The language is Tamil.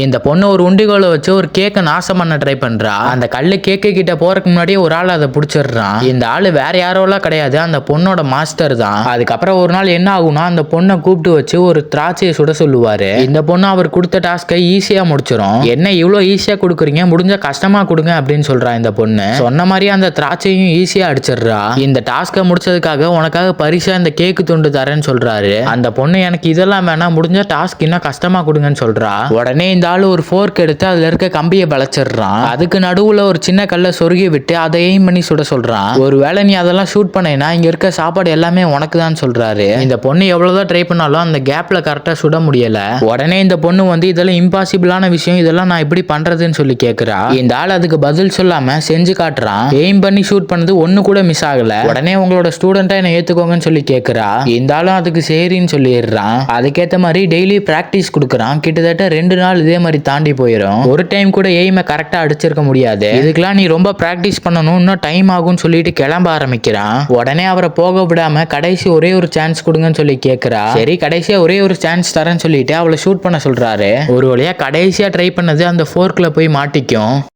இந்த பொண்ணு ஒரு உண்டிகோலை வச்சு ஒரு கேக்கை நாசம் பண்ண ட்ரை பண்றா. அந்த கல்லு கேக்கு கிட்ட போறதுக்கு முன்னாடியே ஒரு ஆள் அதை பிடிச்சிடுறான். இந்த ஆளு வேற யாரோலாம் கிடையாது, அந்த பொண்ணோட மாஸ்டர் தான். அதுக்கப்புறம் ஒரு நாள் என்ன ஆகும்னா, அந்த பொண்ணை கூப்பிட்டு வச்சு ஒரு திராட்சையை சுட சொல்லுவாரு. இந்த பொண்ணு அவர் கொடுத்த டாஸ்கை ஈஸியா முடிச்சிடும். என்ன இவ்வளவு ஈஸியா கொடுக்குறீங்க, முடிஞ்ச கஷ்டமா கொடுங்க அப்படின்னு சொல்றா. இந்த பொண்ணு சொன்ன மாதிரி அந்த திராட்சையும் ஈஸியா அடிச்சிடுறா. இந்த டாஸ்கை முடிச்சதுக்காக உனக்காக பரிசா இந்த கேக்கு துண்டு தரேன்னு சொல்றாரு. அந்த பொண்ணு எனக்கு இதெல்லாம் வேணாம், முடிஞ்ச டாஸ்க் இன்னும் கஷ்டமா கொடுங்கன்னு சொல்றா. உடனே இந்த ஆளு ஒரு ஃபோர்க் எடுத்து அதுல இருக்க கம்பியை வளைச்சிடுறான். அதுக்கு நடுவுல ஒரு சின்ன கல்லை சொருகி விட்டு அதை எய்ம் பண்ணி சுட சொல்றான். ஒருவேளை நீ அதெல்லாம் ஷூட் பண்ணேன்னா இங்க இருக்க சாப்பாடு எல்லாமே உனக்கு தான் சொல்றாரு. இந்த பொண்ணு எவ்வளவுதான் ட்ரை பண்ணாலும் அந்த கேப்ல கரெக்டா சுட முடியல. உடனே இந்த பொண்ணு வந்து இதெல்லாம் இம்பாசிபிளான விஷயம், இதெல்லாம் நான் எப்படி பண்றதுன்னு சொல்லி கேக்குறா. இந்த ஆள் அதுக்கு பதில் சொல்லாம செஞ்சு காட்டுறான். எய்ம் பண்ணி ஷூட் பண்ணது ஒண்ணு கூட மிஸ் ஆகல. உடனே உங்களோட ஸ்டூடெண்டா என்ன ஏத்துக்கோங்கன்னு சொல்லி கேக்குறா. இந்த ஆளும் அதுக்கு சரின்னு சொல்லிடுறான். அதுக்கேற்ற மாதிரி டெய்லி பிராக்டிஸ் கொடுக்குறான். கிட்டத்தட்ட 2 நாள் இதே மாதிரி தாண்டி போயிடும். ஒரு டைம் கூட எய்மை கரெக்டா அடிச்சிருக்க முடியாது. இதுக்கெல்லாம் நீ ரொம்ப பிராக்டிஸ் பண்ணணும், இன்னும் டைம் ஆகும்னு சொல்லிட்டு கிளம்ப ஆரம்பிக்கிறான். உடனே அவரை போக விடாம கடைசி ஒரே ஒரு சான்ஸ் கொடுங்கன்னு சொல்லி கேட்கிறா. சரி கடைசியா ஒரே ஒரு சான்ஸ் தரேன்னு சொல்லிட்டு அவளை ஷூட் பண்ண சொல்றாரு. ஒரு வழியா கடைசியா ட்ரை பண்ணது அந்த ஃபோர்க்ல போய் மாட்டிக்கும்.